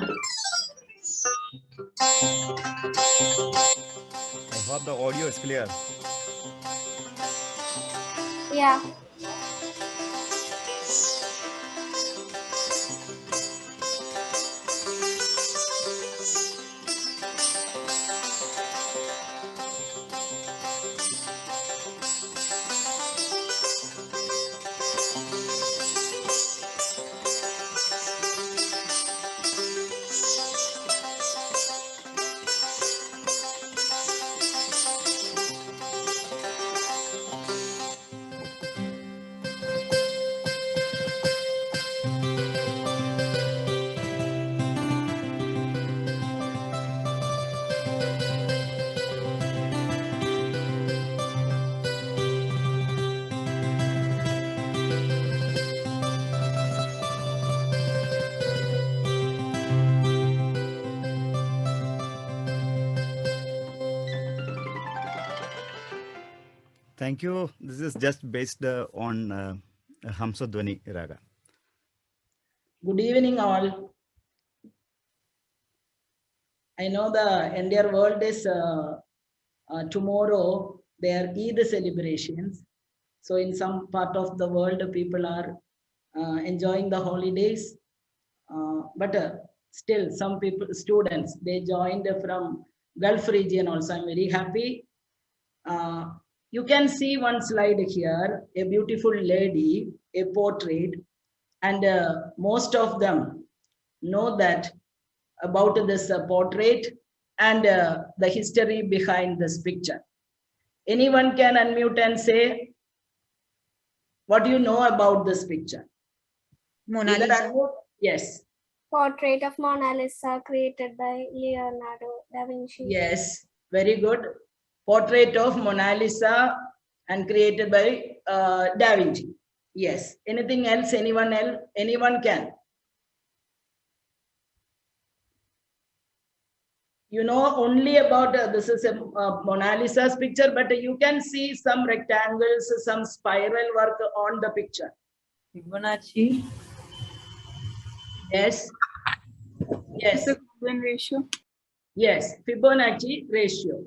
I hope the audio is clear. Yeah. Thank you. This is just based on Hamsadwani Raga. Good evening, all. I know the entire world is tomorrow, their Eid celebrations. So in some part of the world, people are enjoying the holidays. But still, some people, students, they joined from Gulf region also. I'm very happy. You can see one slide here, a beautiful lady, a portrait, and most of them know that about this portrait and the history behind this picture. Anyone can unmute and say, what do you know about this picture? Mona Either Lisa. unmute? Yes. Portrait of Mona Lisa created by Leonardo da Vinci. Yes, very good. Portrait of Mona Lisa and created by Da Vinci. Yes. Anything else? Anyone else? Anyone can. You know only about this is a Mona Lisa's picture, but you can see some rectangles, some spiral work on the picture. Fibonacci. Yes. Yes. The golden ratio. Yes. Fibonacci ratio.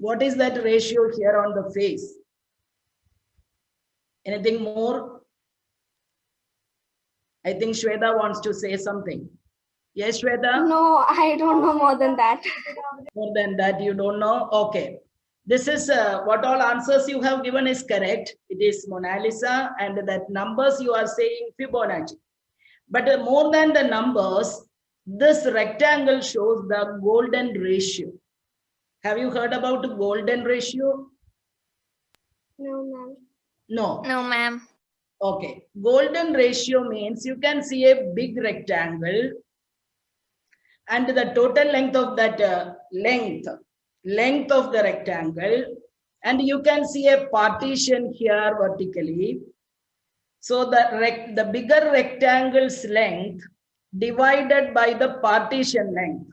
What is that ratio here on the face? Anything more? I think Shweta wants to say something. Yes, Shweta? No, I don't know more than that. More than that, you don't know? Okay. This is what all answers you have given is correct. It is Mona Lisa, and that numbers you are saying Fibonacci. But more than the numbers, this rectangle shows the golden ratio. Have you heard about the golden ratio? No, ma'am. No. No, ma'am. Okay. Golden ratio means you can see a big rectangle and the total length of that length of the rectangle, and you can see a partition here vertically. So the bigger rectangle's length divided by the partition length.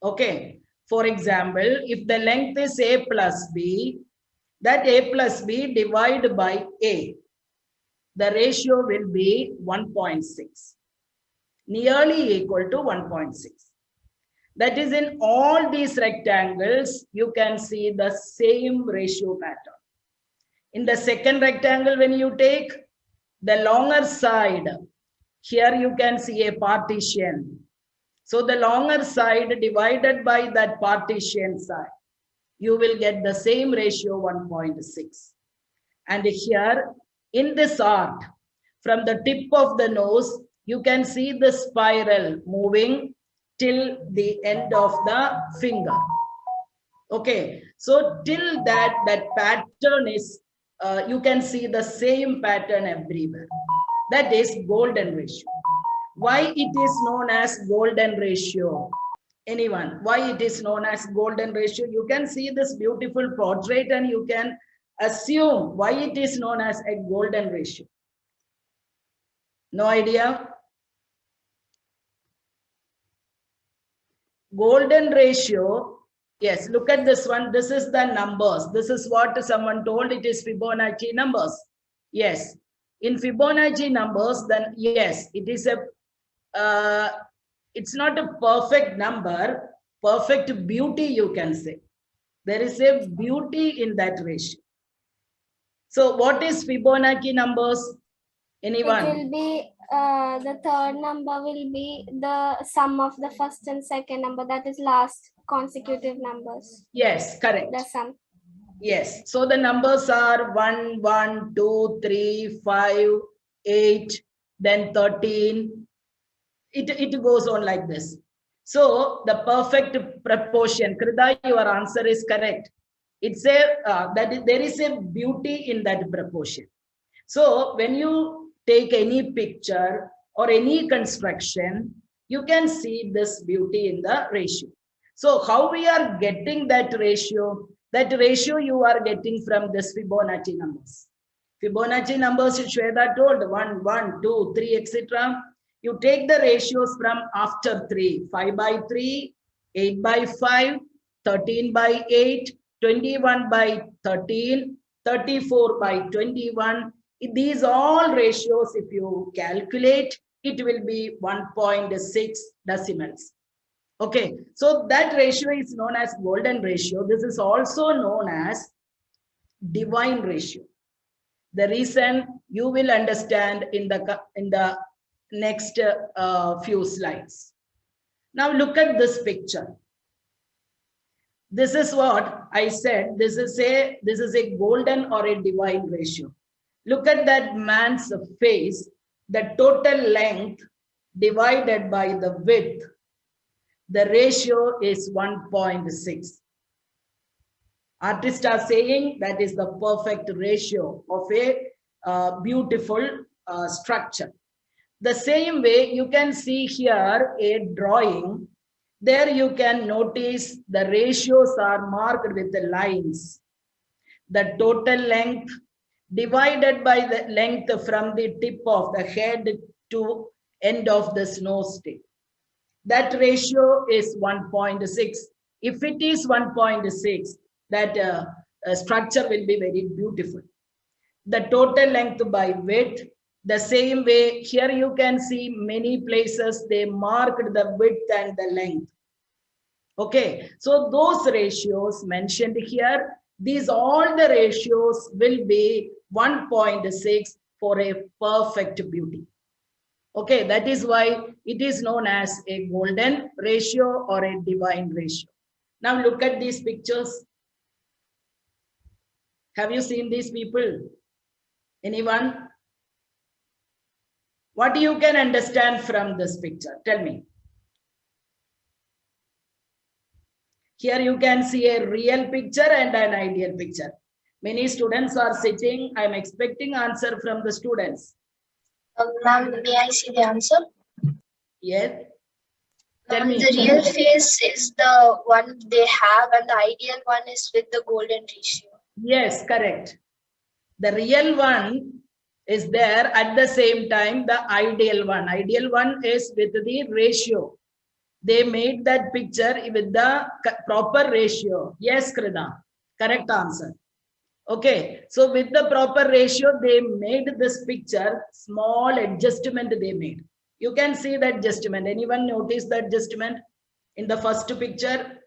Okay. For example, if the length is a plus b, that a plus b divided by a, the ratio will be 1.6, nearly equal to 1.6. That is, in all these rectangles, you can see the same ratio pattern. In the second rectangle, when you take the longer side, here you can see a partition. So the longer side divided by that partition side, you will get the same ratio 1.6. And here in this art, from the tip of the nose, you can see the spiral moving till the end of the finger. Okay, so till that pattern is, you can see the same pattern everywhere. That is golden ratio. Why it is known as golden ratio? Anyone? Why it is known as golden ratio? You can see this beautiful portrait and you can assume why it is known as a golden ratio. No idea? Golden ratio. Yes, look at this one. This is the numbers. This is what someone told. It is Fibonacci numbers. Yes. In Fibonacci numbers, then yes, it is a It's not a perfect number, perfect beauty, you can say. There is a beauty in that ratio. So what is Fibonacci numbers? It Anyone? will be the third number will be the sum of the first and second number, that is last consecutive numbers. Yes, correct. The sum. Yes. So the numbers are 1, 1, 2, 3, 5, 8, then 13. It goes on like this. So the perfect proportion, Krida, your answer is correct. It's a there is a beauty in that proportion. So when you take any picture or any construction, you can see this beauty in the ratio. So how we are getting that ratio? That ratio you are getting from this Fibonacci numbers. Fibonacci numbers, Shweta told 1, 1, 2, 3, etc. You take the ratios from after 3, 5 by 3, 8 by 5, 13 by 8, 21 by 13, 34 by 21. These all ratios, if you calculate, it will be 1.6 decimals. Okay, so that ratio is known as golden ratio. This is also known as divine ratio. The reason you will understand in the next few slides. Now look at this picture. This is what I said. This is a golden or a divine ratio. Look at that man's face. The total length divided by the width. The ratio is 1.6. Artists are saying that is the perfect ratio of a beautiful structure. The same way you can see here a drawing. There you can notice the ratios are marked with the lines. The total length divided by the length from the tip of the head to end of the nose tip. That ratio is 1.6. If it is 1.6, that structure will be very beautiful. The total length by width, the same way here you can see many places they marked the width and the length. Okay, so those ratios mentioned here, these all the ratios will be 1.6 for a perfect beauty. Okay, that is why it is known as a golden ratio or a divine ratio. Now look at these pictures. Have you seen these people? Anyone? What you can understand from this picture? Tell me. Here you can see a real picture and an ideal picture. Many students are sitting. I am expecting answer from the students. Ma'am, may I see the answer? Yes. Tell me. The real face is the one they have, and the ideal one is with the golden ratio. Yes, correct. The real one is there at the same time, the ideal one. Ideal one is with the ratio. They made that picture with the proper ratio. Yes, Krida. Correct answer. Okay, so with the proper ratio, they made this picture, small adjustment they made. You can see that adjustment. Anyone notice that adjustment in the first picture?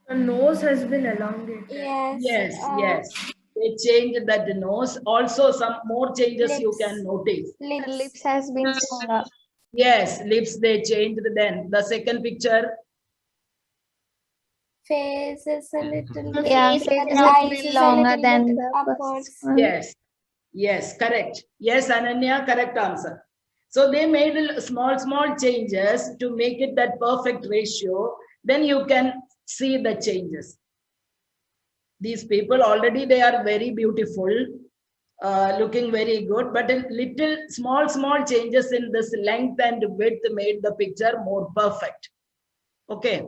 The nose has been elongated. Yes. Yes, yes. They changed that nose. Also, some more changes you Lips. can notice. Lips has been smaller. Yes, lips they changed then. The second picture. Face is a little bit, Yeah, the face is eyes little is longer a little than bit the upwards. Yes, yes, correct. Yes, Ananya, correct answer. So they made small changes to make it that perfect ratio. Then you can see the changes. These people already, they are very beautiful, looking very good, but a little small changes in this length and width made the picture more perfect. Okay,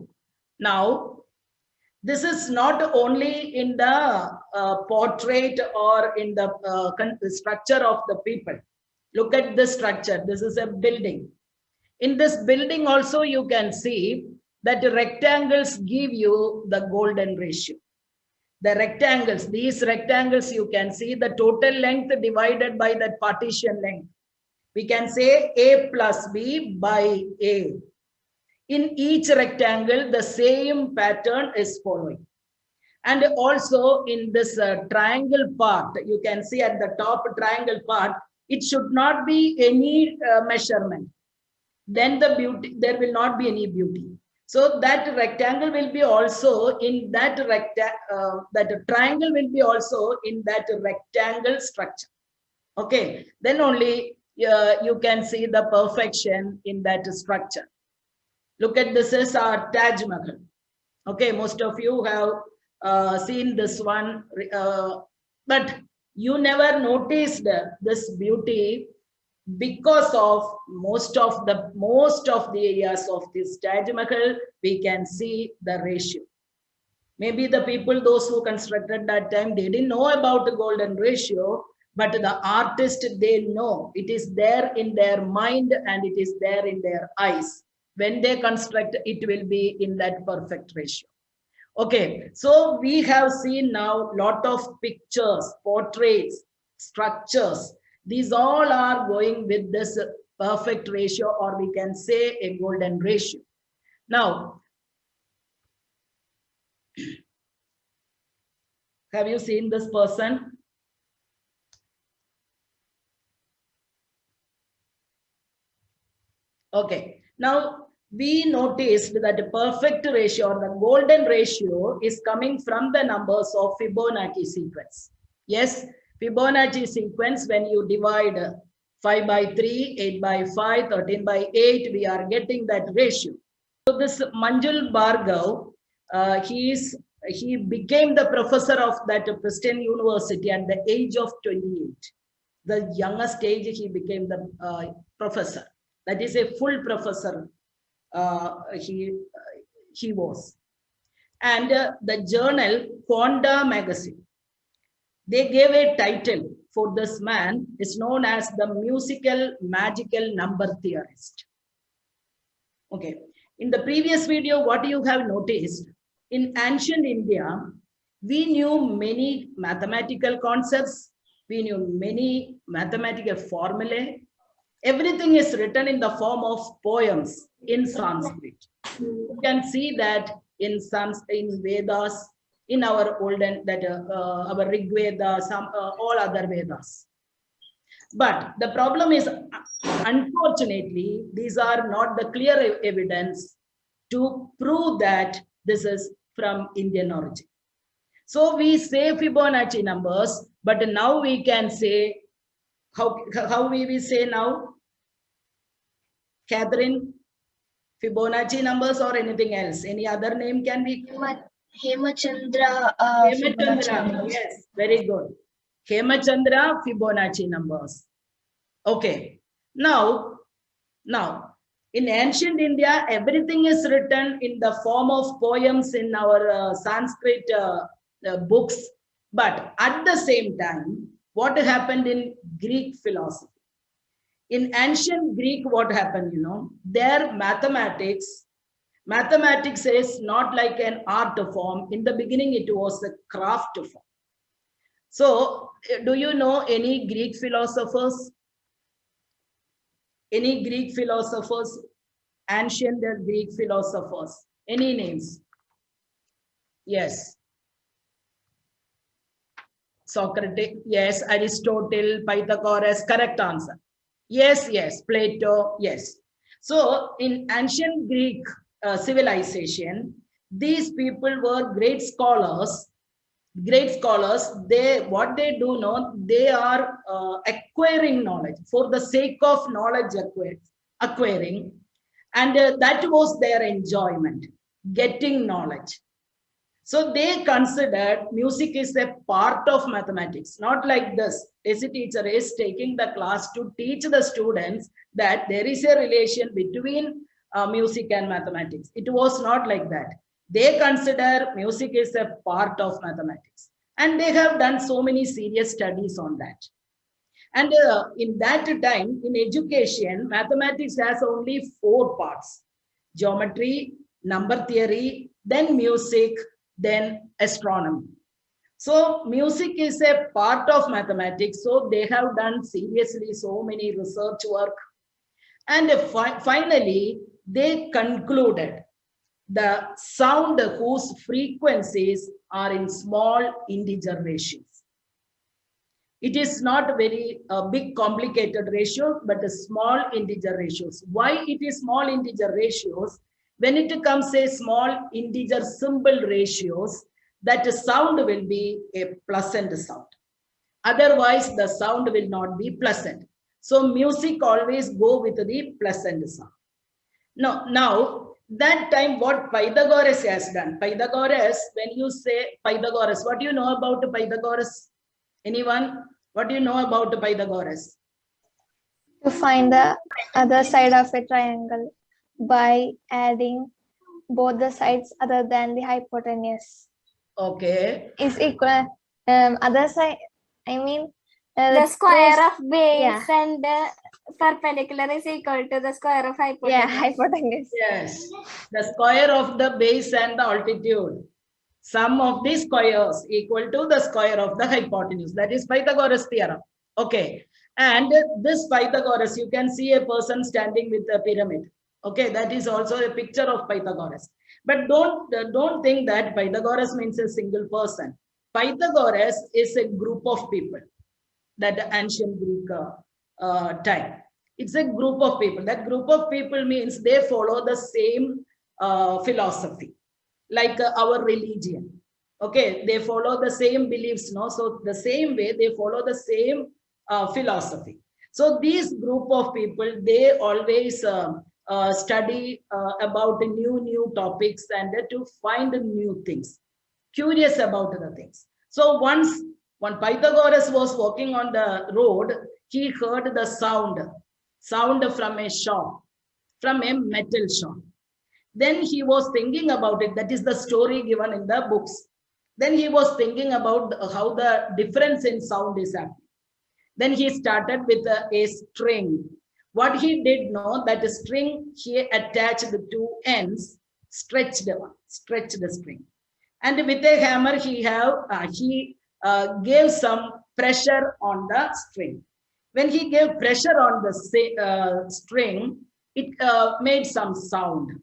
now this is not only in the portrait or in the structure of the people. Look at this structure. This is a building. In this building also you can see that rectangles give you the golden ratio. The rectangles, these rectangles you can see the total length divided by that partition length. We can say A plus B by A. In each rectangle, the same pattern is following. And also in this triangle part, you can see at the top triangle part, it should not be any measurement. Then the beauty, there will not be any beauty. So that rectangle will be also in that that triangle will be also in that rectangle structure. Okay, then only you can see the perfection in that structure. Look at this is our Taj Mahal. Okay, most of you have seen this one, but you never noticed this beauty because of most of the areas of this Taj Mahal. We can see the ratio. Maybe the people, those who constructed that time, they didn't know about the golden ratio, but the artist, they know it is there in their mind and it is there in their eyes. When they construct, it will be in that perfect ratio. Okay, so we have seen now lot of pictures, portraits, structures. These all are going with this perfect ratio, or we can say a golden ratio. Now, have you seen this person? Okay, now we noticed that the perfect ratio or the golden ratio is coming from the numbers of Fibonacci sequence. Yes, Fibonacci sequence, when you divide 5 by 3, 8 by 5, 13 by 8, we are getting that ratio. So this Manjul Bhargav, he became the professor of that Princeton University at the age of 28. The youngest age he became the professor. That is a full professor. He was. And the journal Quanta magazine, they gave a title for this man, is known as the musical magical number theorist. Okay, in the previous video, what you have noticed, in ancient India, we knew many mathematical concepts, we knew many mathematical formulae. Everything is written in the form of poems in Sanskrit. You can see that in Vedas, in our olden, our Rig Veda, all other Vedas. But the problem is, unfortunately, these are not the clear evidence to prove that this is from Indian origin. So we say Fibonacci numbers, but now we can say, how we will say now? Catherine, Fibonacci numbers or anything else? Any other name can be? Hemachandra. Hemachandra, yes, very good. Hemachandra Fibonacci numbers. Okay, now in ancient India, everything is written in the form of poems in our Sanskrit books. But at the same time, what happened in Greek philosophy? In ancient Greek, what happened, their mathematics is not like an art form. In the beginning, it was a craft form. So, do you know any Greek philosophers? Any Greek philosophers? Ancient Greek philosophers? Any names? Yes. Socrates, yes. Aristotle, Pythagoras, correct answer. Yes, Plato, yes. So in ancient Greek civilization, these people were great scholars. What they do know, they are acquiring knowledge for the sake of knowledge acquiring, and that was their enjoyment, getting knowledge. So they considered music is a part of mathematics, not like this. As a teacher is taking the class to teach the students that there is a relation between music and mathematics. It was not like that. They consider music is a part of mathematics. And they have done so many serious studies on that. And in that time, in education, mathematics has only 4 parts: geometry, number theory, then music, then astronomy. So music is a part of mathematics. So they have done seriously so many research work. And finally, they concluded the sound whose frequencies are in small integer ratios. It is not very big complicated ratio, but a small integer ratios. Why it is small integer ratios? When it comes a small integer symbol ratios, that sound will be a pleasant sound. Otherwise, the sound will not be pleasant. So music always go with the pleasant sound. Now that time what Pythagoras has done. Pythagoras, when you say Pythagoras, what do you know about Pythagoras? Anyone? What do you know about Pythagoras? To find the other side of a triangle by adding both the sides other than the hypotenuse. Okay. Is equal. Other side, I mean, The square of base yeah. and perpendicular is equal to the square of hypotenuse. Yeah, hypotenuse. Yes. The square of the base and the altitude. Sum of the squares equal to the square of the hypotenuse. That is Pythagoras theorem. Okay. And this Pythagoras, you can see a person standing with a pyramid. Okay. That is also a picture of Pythagoras. But don't think that Pythagoras means a single person. Pythagoras is a group of people. That ancient Greek time. It's a group of people. That group of people means they follow the same philosophy. Like our religion. Okay, they follow the same beliefs, no? So the same way they follow the same philosophy. So these group of people, they always study about new topics and to find new things, curious about the things. So once when Pythagoras was walking on the road, he heard the sound from a shop, from a metal shop. Then he was thinking about it. That is the story given in the books. Then he was thinking about how the difference in sound is happening. Then he started with a string. What he did know that the string, he attached the two ends, stretched the string. And with a hammer, he gave some pressure on the string. When he gave pressure on the string, it made some sound.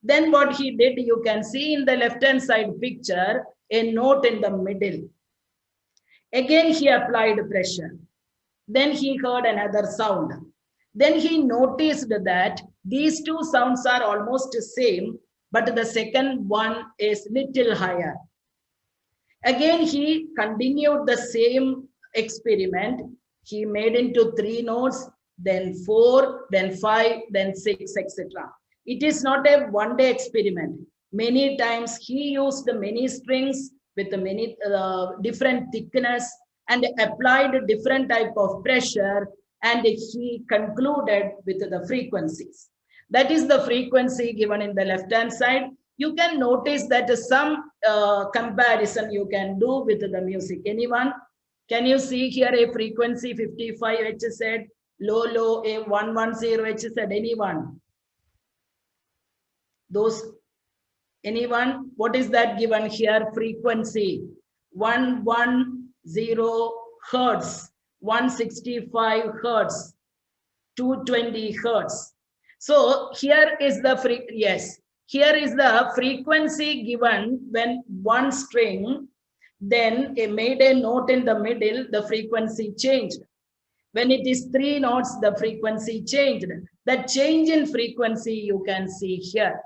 Then what he did, you can see in the left-hand side picture, a note in the middle. Again, he applied pressure. Then he heard another sound. Then he noticed that these two sounds are almost the same, but the second one is little higher. Again, he continued the same experiment. He made into 3 notes, then 4, then 5, then 6, etc. It is not a one-day experiment. Many times he used many strings with many different thickness and applied different type of pressure, and he concluded with the frequencies. That is the frequency given in the left-hand side. You can notice that some comparison you can do with the music. Anyone? Can you see here a frequency 55 Hz, low a 110 Hz? Anyone? Anyone? What is that given here? Frequency 110 Hertz, 165 Hertz, 220 Hertz. So here is the here is the frequency given when one string, then it made a note in the middle, the frequency changed. When it is 3 notes, the frequency changed. That change in frequency you can see here.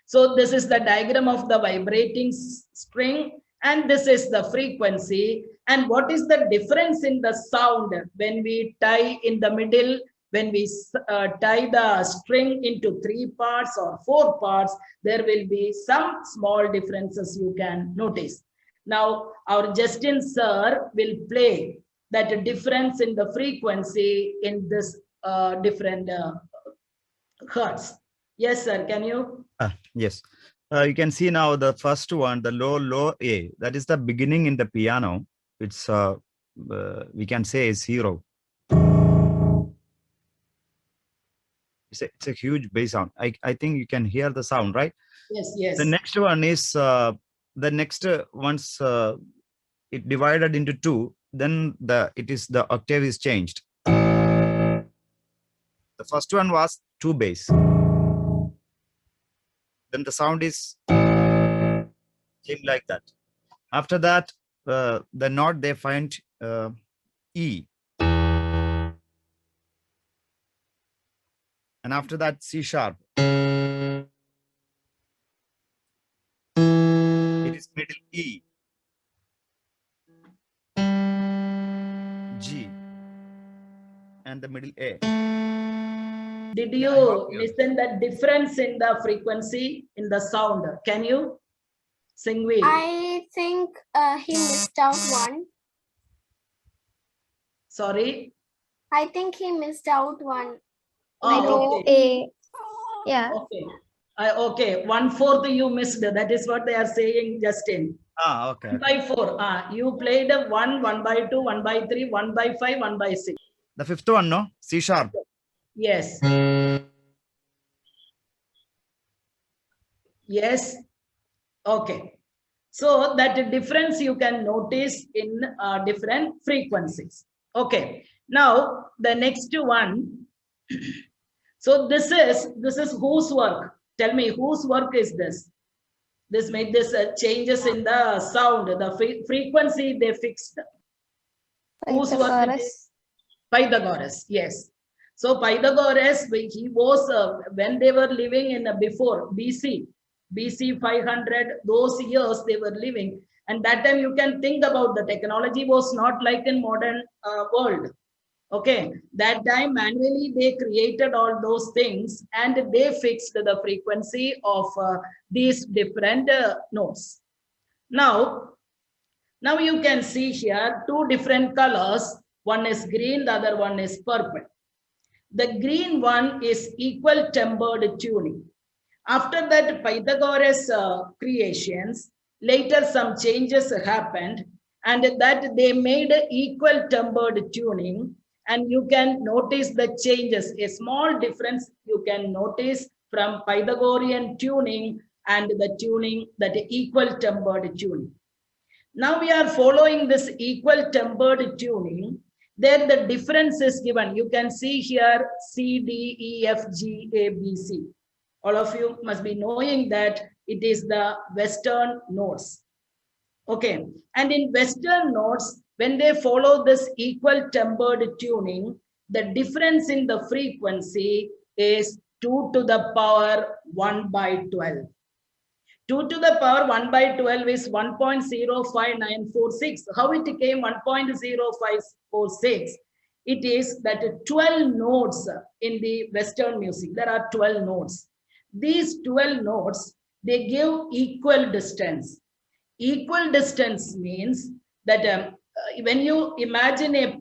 So this is the diagram of the vibrating string, and this is the frequency. And what is the difference in the sound when we tie in the middle? When we tie the string into 3 parts or 4 parts, there will be some small differences you can notice. Now, our Justin sir will play that difference in the frequency in this different hertz. Yes, sir, can you? Yes. You can see now the first one, the low A, that is the beginning in the piano. It's, we can say, is 0. It's a huge bass sound. I think you can hear the sound, right? Yes, yes. The next one is the next one's it divided into 2, then the octave is changed. The first one was 2 bass. Then the sound is came like that. After that, the note they find E. And after that, C sharp. It is middle E, G, and the middle A. Did Yeah, I you hope you- listen the difference in the frequency in the sound? Can you, Singvi? I think he missed out one. Sorry. I think he missed out one. Oh, Low okay. A. Yeah. Okay. Okay. 1/4 you missed. That is what they are saying, Justin. Okay. 1/4. You played a 1, 1/2, 1/3, 1/5, 1/6. The fifth one, no? C sharp. Yes. Yes. Okay. So that difference you can notice in different frequencies. Okay. Now the next one. So this is whose work? Tell me whose work is this? This made this changes in the sound, the frequency they fixed. Whose work it is? Pythagoras, yes. So Pythagoras, he was when they were living in before BC 500, those years they were living, and that time you can think about the technology was not like in modern world. Okay, that time manually they created all those things and they fixed the frequency of these different notes. Now you can see here 2 different colors. One is green, the other one is purple. The green one is equal tempered tuning. After that Pythagoras creations, later some changes happened and that they made equal tempered tuning, and you can notice the changes. A small difference you can notice from Pythagorean tuning and the tuning, that equal tempered tuning. Now we are following this equal tempered tuning. There the difference is given. You can see here C, D, E, F, G, A, B, C. All of you must be knowing that it is the Western notes. Okay, and in Western notes, when they follow this equal tempered tuning, the difference in the frequency is 2 to the power 1/12. 2 to the power 1/12 is 1.05946. How it came 1.0546? It is that 12 notes in the Western music. There are 12 notes. These 12 notes, they give equal distance. Equal distance means that when you imagine a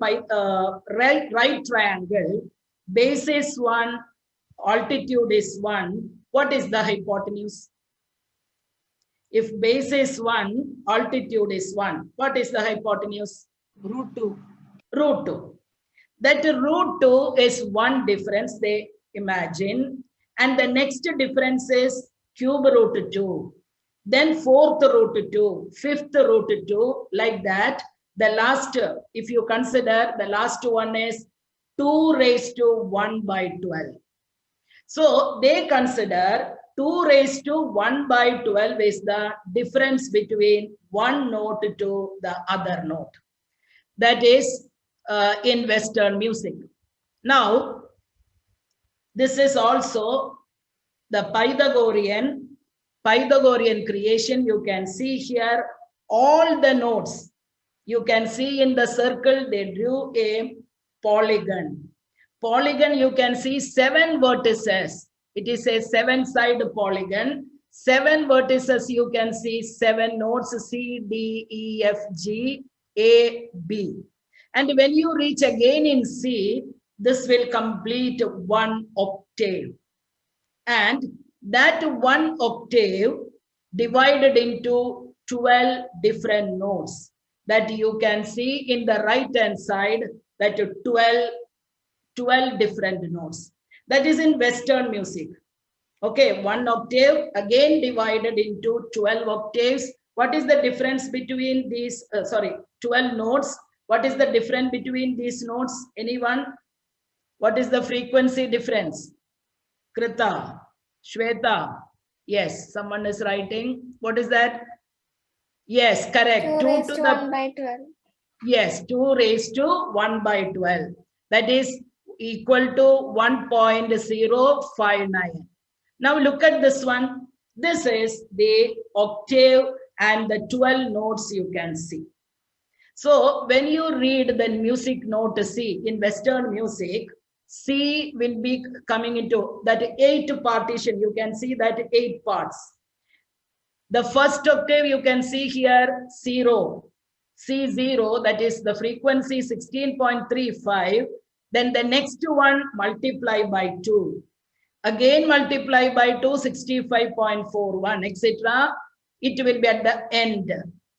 right triangle, base is 1, altitude is 1. What is the hypotenuse? If base is 1, altitude is 1. What is the hypotenuse? √2. √2. That √2 is one difference they imagine. And the next difference is cube √2. Then fourth √2, fifth √2, like that. The last, if you consider, the last one is 2 raised to 1/12. So they consider 2 raised to 1/12 is the difference between one note to the other note. That is in Western music. Now, this is also the Pythagorean creation. You can see here all the notes. You can see in the circle, they drew a polygon. Polygon, you can see 7 vertices. It is a 7-side polygon. 7 vertices, you can see 7 notes, C, D, E, F, G, A, B. And when you reach again in C, this will complete 1 octave. And that 1 octave divided into 12 different notes that you can see in the right hand side, that 12 different notes. That is in Western music. Okay, 1 octave again divided into 12 octaves What is the difference between these, 12 notes? What is the difference between these notes? Anyone? What is the frequency difference? Krita, Shweta. Yes, someone is writing. What is that? Yes, correct. 2 raised to to the 1 by 12. Yes, 2 raised to 1 by 12. That is equal to 1.059. Now look at this one. This is the octave and the 12 notes you can see. So when you read the music note C in Western music, C will be coming into that 8 partition. You can see that 8 parts. The first octave you can see here 0. C0, that is the frequency 16.35. Then the next one multiply by 2. Again multiply by 2, 65.41, etc. It will be at the end.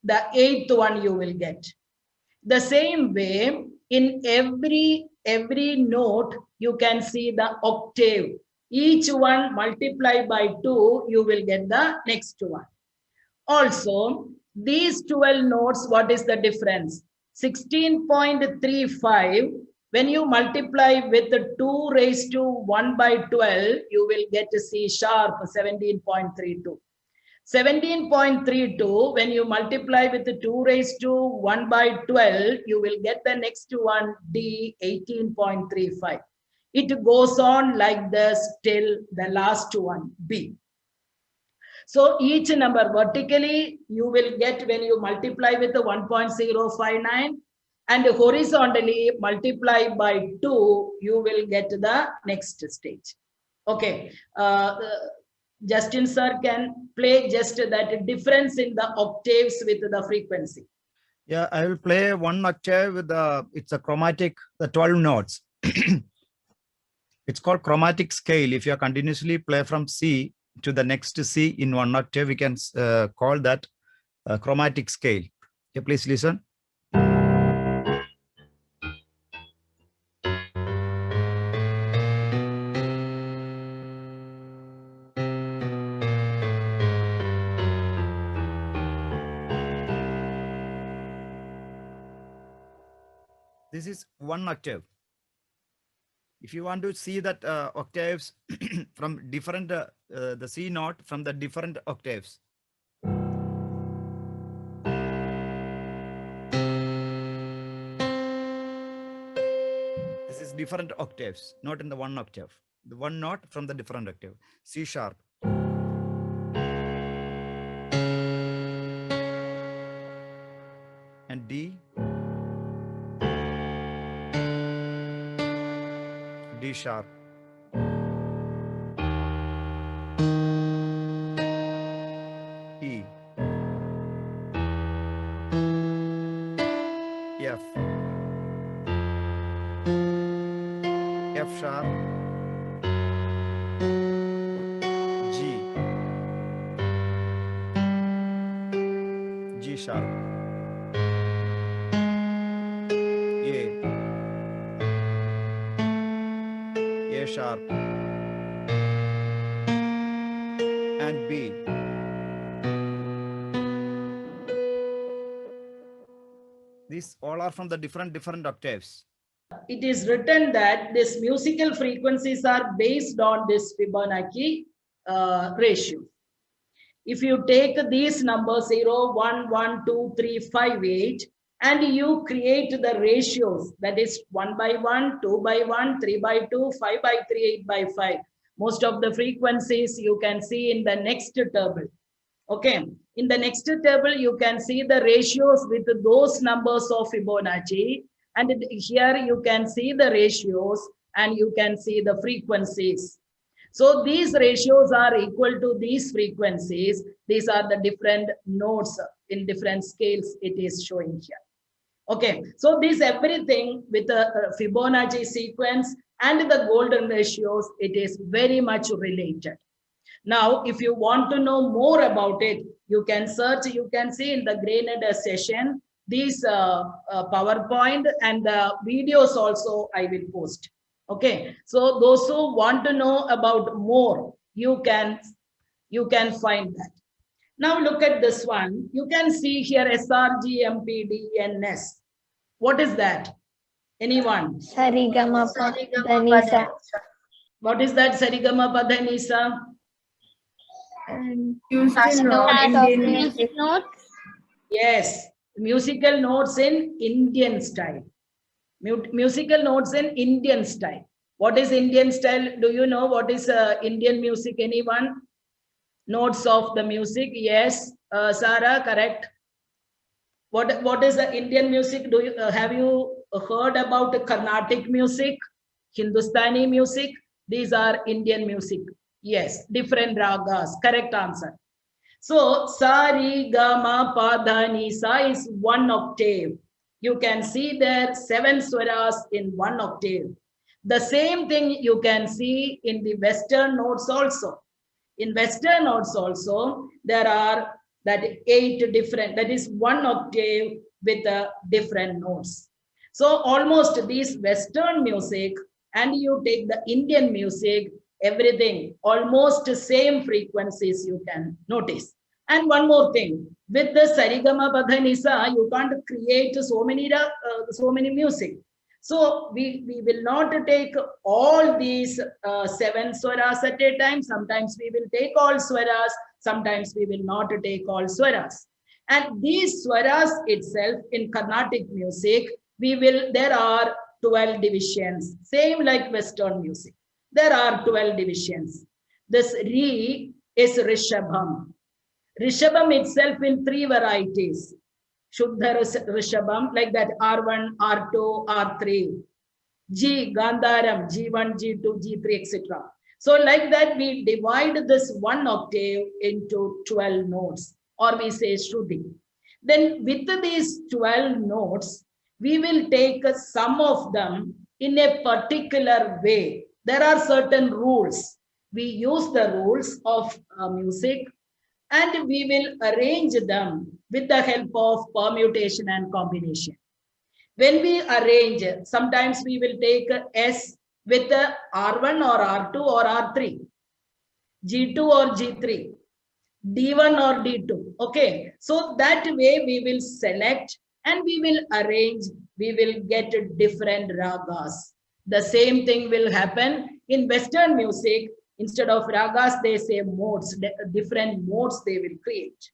The 8th one you will get. The same way, in every note, you can see the octave. Each one multiply by 2, you will get the next one. Also, these 12 notes, what is the difference? 16.35, when you multiply with the 2 raised to 1 by 12, you will get a C sharp 17.32. 17.32, when you multiply with the 2 raised to 1 by 12, you will get the next one, D, 18.35. It goes on like this till the last one, B. So each number vertically, you will get when you multiply with the 1.059, and horizontally multiply by 2, you will get the next stage. Okay. Justin sir can play just that difference in the octaves with the frequency. Yeah, I will play one octave with it's a chromatic, the 12 notes. It's called chromatic scale. If you continuously play from C to the next C in one octave, we can call that chromatic scale. Okay, please listen. This is one octave. If you want to see that octaves from different, the C note from the different octaves. This is different octaves, not in the one octave. The one note from the different octave. C sharp. And D. D sharp. E. F. F sharp. G. G sharp. A sharp, and B. These all are from the different octaves. It is written that these musical frequencies are based on this Fibonacci ratio. If you take these numbers 0, 1, 1, 2, 3, 5, 8, and you create the ratios, that is 1 by 1, 2 by 1, 3 by 2, 5 by 3, 8 by 5. Most of the frequencies you can see in the next table. Okay, in the next table, you can see the ratios with those numbers of Fibonacci. And here you can see the ratios and you can see the frequencies. So these ratios are equal to these frequencies. These are the different notes in different scales it is showing here. Okay, so this everything with the Fibonacci sequence and the golden ratios, it is very much related. Now, if you want to know more about it, you can search, you can see in the graded session, these PowerPoint and the videos also I will post. Okay, so those who want to know about more, you can find that. Now look at this one. You can see here SRG, MPD, NS. What is that? Anyone? Sarigama Sarigama Dhanisa. Padhanisa. What is that Sarigama Padhanisa? And Musical notes note. of music. Yes, musical notes in Indian style. Musical notes in Indian style. What is Indian style? Do you know what is Indian music? Anyone? Notes of the music? Yes, Sarah, correct. What is the Indian music? Do you have you heard about Carnatic music, Hindustani music? These are Indian music. Yes, different ragas. Correct answer. So sa re ga ma pa dha ni sa is 1 octave. You can see there 7 swaras in 1 octave. The same thing you can see in the Western notes also. In Western notes also, there are that 8 different, that is 1 octave with different notes. So almost these Western music and you take the Indian music, everything almost same frequencies you can notice. And one more thing, with the Sarigama Padhanisa, you can't create so many music. So we will not take all these 7 swaras at a time. Sometimes we will take all swaras. Sometimes we will not take all swaras. And these swaras itself in Carnatic music, there are 12 divisions, same like Western music. There are 12 divisions. This Re is Rishabham. Rishabham itself in 3 varieties. Shuddha Rishabham, like that R1, R2, R3. G, Gandharam, G1, G2, G3, etc. So like that, we divide this 1 octave into 12 notes, or we say Shruti. Then with these 12 notes, we will take some of them in a particular way. There are certain rules. We use the rules of music and we will arrange them with the help of permutation and combination. When we arrange, sometimes we will take S with R1 or R2 or R3, G2 or G3, D1 or D2. Okay, so that way we will select and we will arrange, we will get different ragas. The same thing will happen in Western music. Instead of ragas, they say modes, different modes they will create.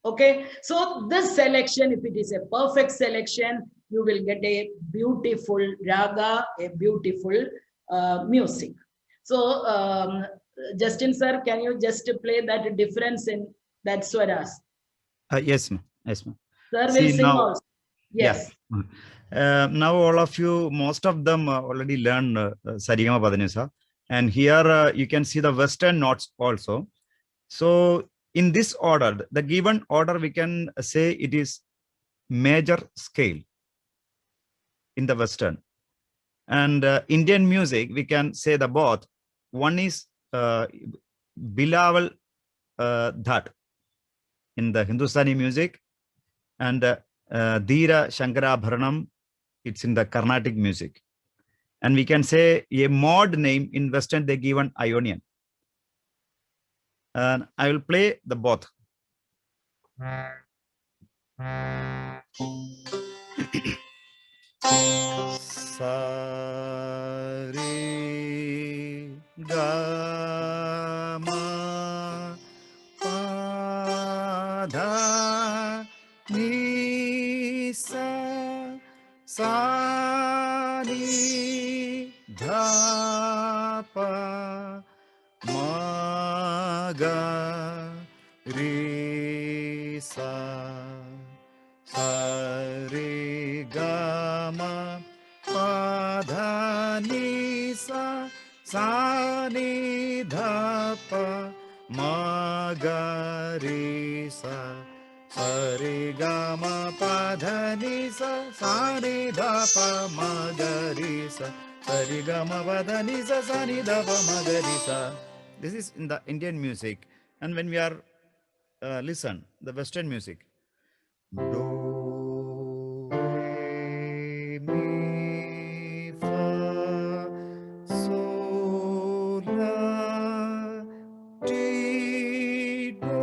Okay, so this selection, if it is a perfect selection, you will get a beautiful raga, a beautiful music. So, Justin sir, can you just play that difference in that swaras? Yes, ma'am. Yes, ma'am. Sir will See, sing now- also. Yes. Now all of you, most of them already learned Sarigama Padhanisa. And here you can see the Western notes also. So in this order, the given order, we can say it is major scale in the Western. And Indian music, we can say the both. One is Bilawal Dhat in the Hindustani music, and Dhira Shankarabharanam, it's in the Carnatic music. And we can say a mod name in Western, they given Ionian. And I will play the both. Sa re ga ma pa dha ni sa ni dha pa ma ga re sa re ga ma pa dha ni sa ni dha pa ma ga re sa re ga ma pa dha ni sa ni dha pa ma ga re sa re ga ma pa dha ni sa ni dha pa ma ga re sa. This is in the Indian music. And when we are listen the Western music, do re mi fa sol la ti do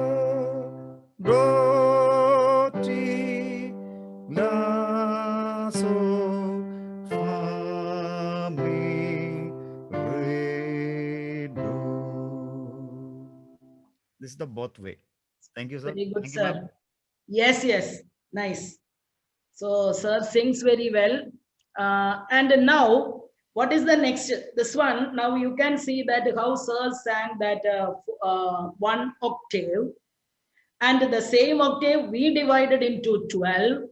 This is the both way. Thank you, sir. Very good, Thank you, ma'am. sir. Yes, yes, nice. So, sir sings very well. And now, what is the next? This one, now you can see that how sir sang that one octave. And the same octave we divided into 12.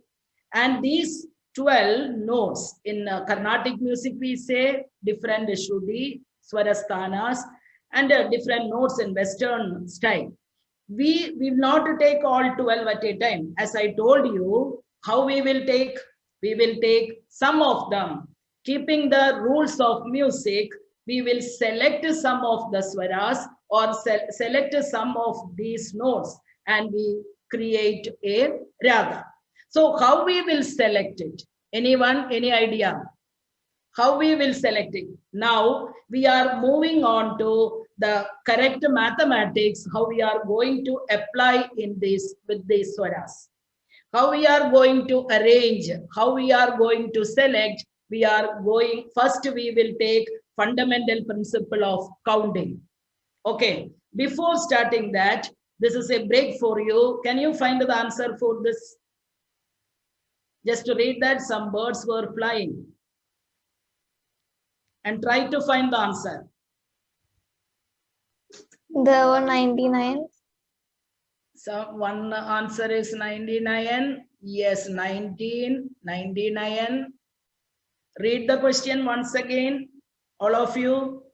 And these 12 notes in Carnatic music, we say different Shuddhi, Swarasthanas, and different notes in Western style. We will not take all 12 at a time. As I told you, how we will take some of them. Keeping the rules of music, we will select some of the swaras or select some of these notes and we create a raga. So how we will select it? Anyone, any idea? How we will select it? Now we are moving on to the correct mathematics, how we are going to apply in this with these swaras. How we are going to arrange, how we are going to select, we are going, first we will take fundamental principle of counting. Okay, before starting that, this is a break for you. Can you find the answer for this? Just to read that some birds were flying. And try to find the answer. There were 99. So one answer is 99. Yes, 19, 99. Read the question once again, all of you.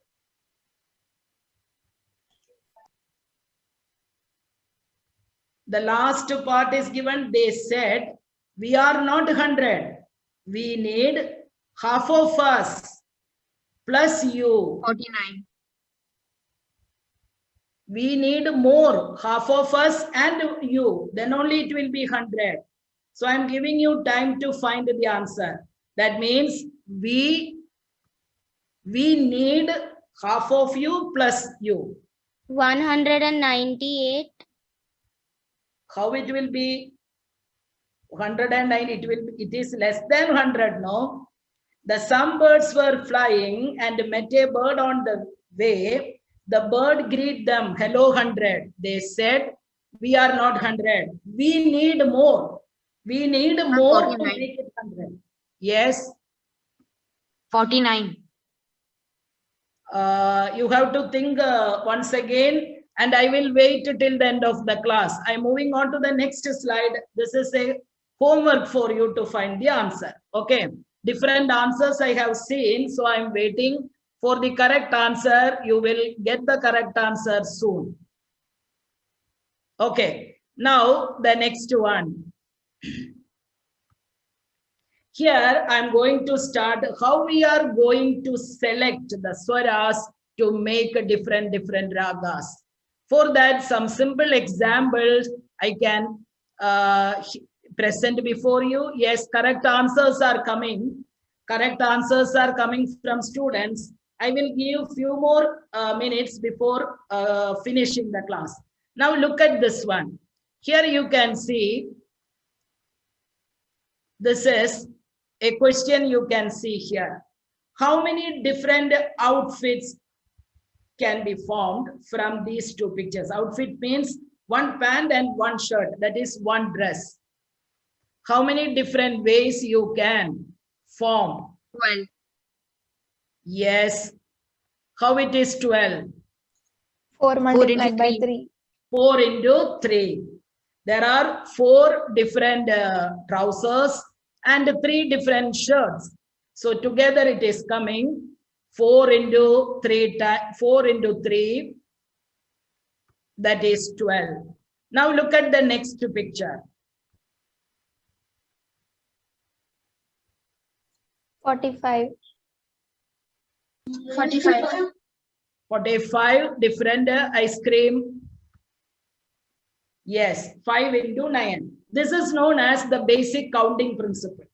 The last part is given. They said, we are not 100. We need half of us plus you. 49. We need more, half of us and you, then only it will be 100. So I'm giving you time to find the answer. That means we need half of you plus you. 198. How it will be? 109, it is less than 100, no? The some birds were flying and met a bird on the way. The bird greeted them, hello 100. They said, we are not 100. We need more. We need more 49. to make it 100. Yes. 49. You have to think once again, and I will wait till the end of the class. I'm moving on to the next slide. This is a homework for you to find the answer. Okay. Different answers I have seen, so I'm waiting for the correct answer. You will get the correct answer soon. Okay, now the next one. Here I'm going to start how we are going to select the swaras to make a different ragas. For that, some simple examples I can present before you. Yes, correct answers are coming. Correct answers are coming from students. I will give few more minutes before finishing the class. Now look at this one. Here you can see, this is a question you can see here. How many different outfits can be formed from these two pictures? Outfit means one pant and one shirt, that is one dress. How many different ways you can form? 12. Yes. How it is 12? 4 multiplied by 3. 3. 4 into 3. There are 4 different trousers and 3 different shirts. So together it is coming 4 into 3, 4 into 3, that is 12. Now look at the next picture. 45. 45. 45 different ice cream. Yes, 5 into 9. This is known as the basic counting principle.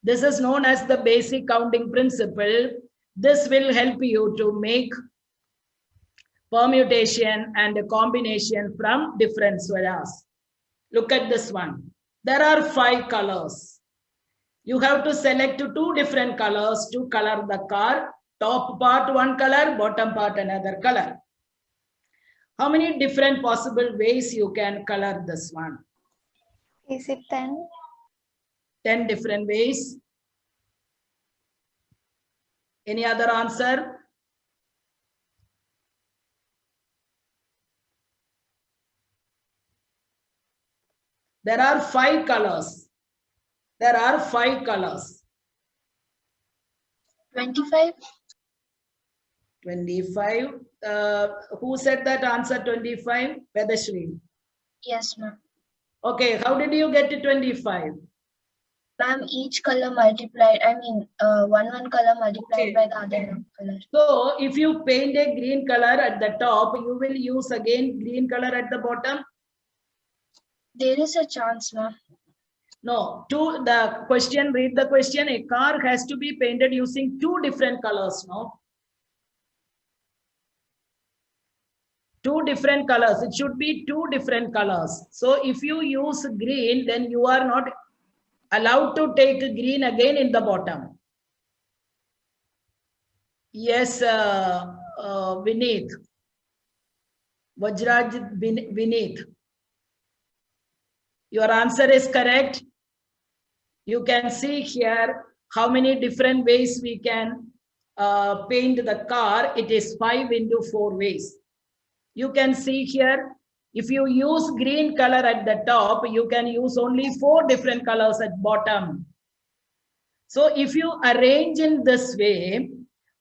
This is known as the basic counting principle. This will help you to make permutation and a combination from different swaras. Look at this one. There are 5 colors. You have to select 2 different colors to color the car. Top part one color, bottom part another color. How many different possible ways you can color this one? Is it 10? 10 different ways. Any other answer? There are 5 colors. There are 5 colors. 25. 25. Who said that answer 25? Vedashri. Yes, ma'am. Okay, how did you get to 25? Ma'am, each color multiplied, one color multiplied Okay. by the other color. So if you paint a green color at the top, you will use again green color at the bottom? There is a chance, ma'am. No, the question, read the question. A car has to be painted using 2 different colors, no? 2 different colors. It should be 2 different colors. So if you use green, then you are not allowed to take green again in the bottom. Yes, Vineet. Vajraj Vineet. Your answer is correct. You can see here how many different ways we can paint the car. It is 5 into 4 ways. You can see here, if you use green color at the top, you can use only 4 different colors at bottom. So if you arrange in this way,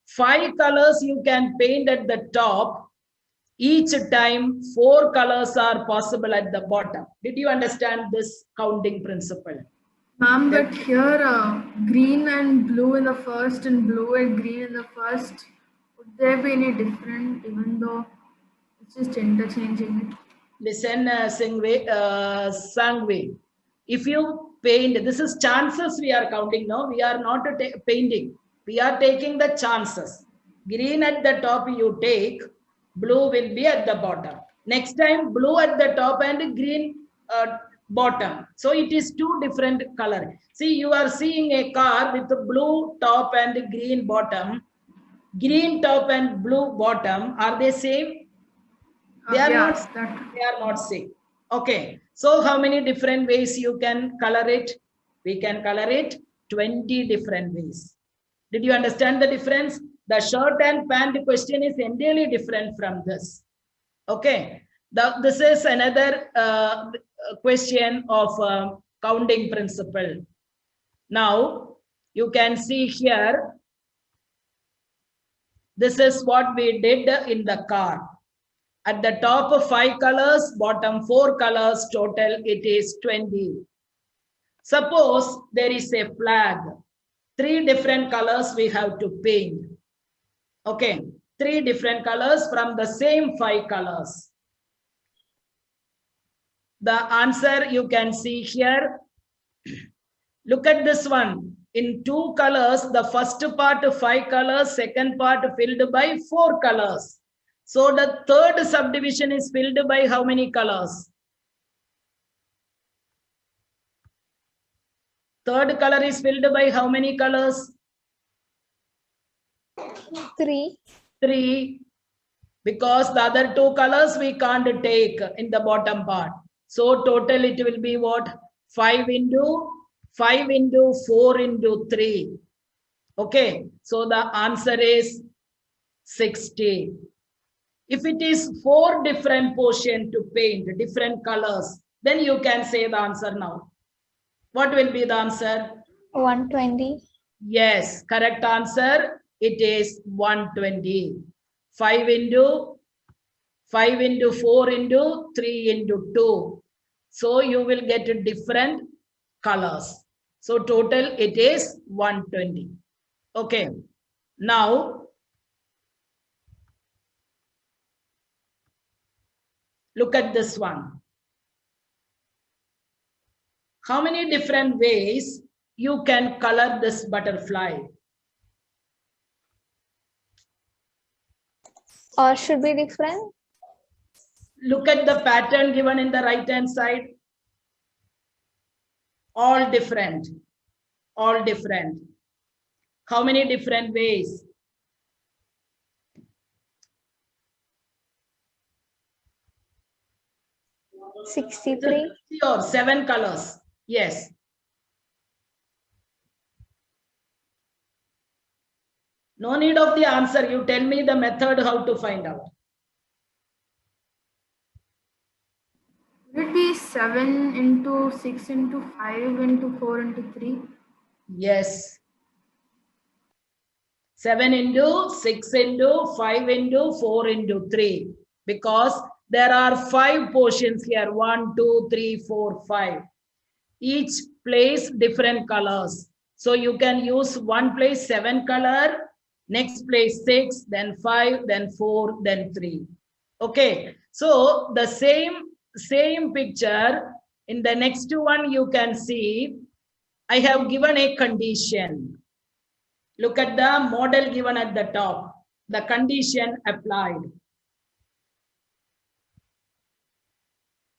5 colors you can paint at the top. Each time 4 colors are possible at the bottom. Did you understand this counting principle? Ma'am, but here green and blue in the first and blue and green in the first, would there be any different even though it's just interchanging it? Listen, Sangvi, if you paint, this is chances we are counting now. We are not painting. We are taking the chances. Green at the top you take, blue will be at the bottom. Next time blue at the top and green bottom. So it is 2 different color. See, you are seeing a car with the blue top and green bottom. Green top and blue bottom, are they same? They are not same. Okay. So how many different ways you can color it? We can color it 20 different ways. Did you understand the difference? The shirt and pant question is entirely different from this. Okay. This is another question of counting principle. Now you can see here, this is what we did in the car. At the top of 5 colors, bottom 4 colors, total it is 20. Suppose there is a flag. 3 different colors we have to paint. Okay, 3 different colors from the same 5 colors. The answer you can see here. Look at this one. In 2 colors, the first part 5 colors, second part filled by 4 colors. So the third subdivision is filled by how many colors? Third color is filled by how many colors? 3. 3. Because the other 2 colors we can't take in the bottom part. So total it will be what? 5 into 4 into 3. Okay. So the answer is 60. If it is 4 different portions to paint, different colors, then you can say the answer now. What will be the answer? 120. Yes, correct answer. It is 120. 5 into 4 into 3 into 2. So you will get different colors. So total it is 120. Okay. Now, look at this one. How many different ways you can color this butterfly? Or should be different? Look at the pattern given in the right hand side. All different. All different. How many different ways? 63. Or 7 colors. Yes. No need of the answer. You tell me the method how to find out. Would it be 7 into 6 into 5 into 4 into 3? Yes. 7 into 6 into 5 into 4 into 3. Because there are 5 portions here. 1, 2, 3, 4, 5. Each place different colors. So you can use one place 7 color, next place 6, then 5, then 4, then 3. Okay. So the same picture in the next one you can see I have given a condition. Look at the model given at the top. The condition applied.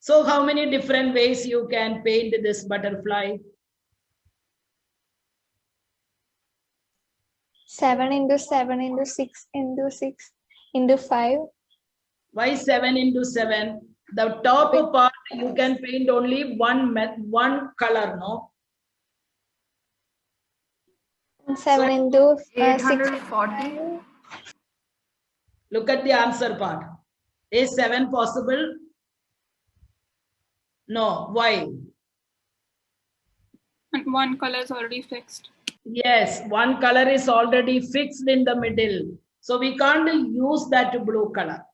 So how many different ways you can paint this butterfly? 7 into 7 into 6 into 6 into 5. Why 7 into 7? The top part you can paint only one color, no? 7 into 6. 840. Look at the answer part. Is 7 possible? No. Why? And one color is already fixed. Yes, one color is already fixed in the middle. So we can't use that blue color.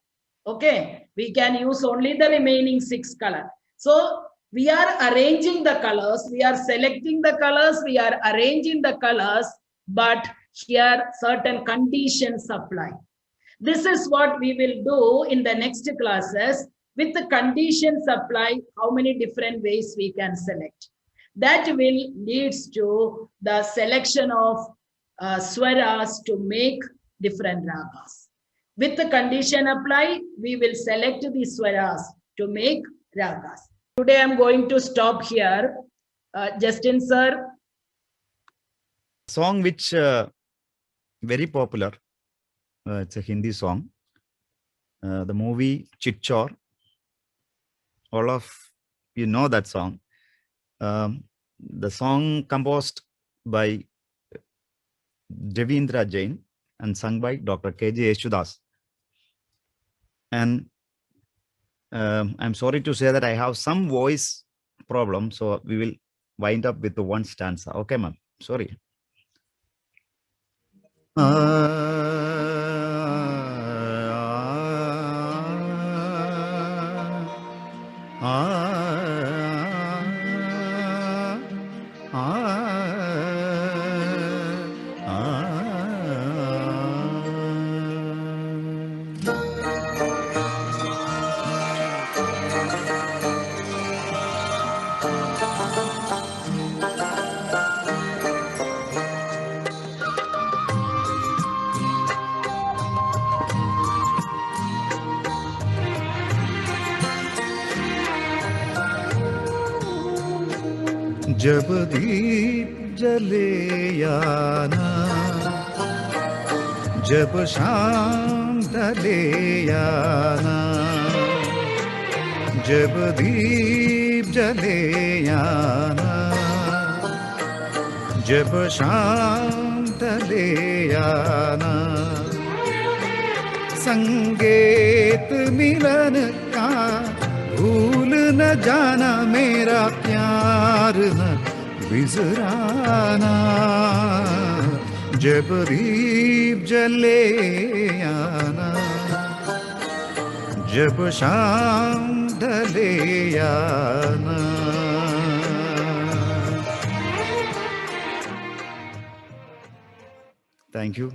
Okay, we can use only the remaining 6 color. So we are arranging the colors, we are selecting the colors, we are arranging the colors, but here certain conditions apply. This is what we will do in the next classes. With the conditions apply, how many different ways we can select. That will leads to the selection of swaras to make different ragas. With the condition apply, we will select the swaras to make ragas. Today I'm going to stop here. Justin sir. Song which very popular. It's a Hindi song. The movie Chitchor. All of you know that song. The song composed by Devendra Jain and sung by Dr. K.J. Yesudas. And I'm sorry to say that I have some voice problem, so we will wind up with the one stanza. Okay, ma'am. Sorry. जब दीप जले आना, जब शाम ढले आना, जब दीप जले आना, जब शाम ढले आना, संगीत मिलन का भूल न जाना, मेरा प्यार न बिसराना, जब दीप जले आना, जब शाम ढले आना. Thank you.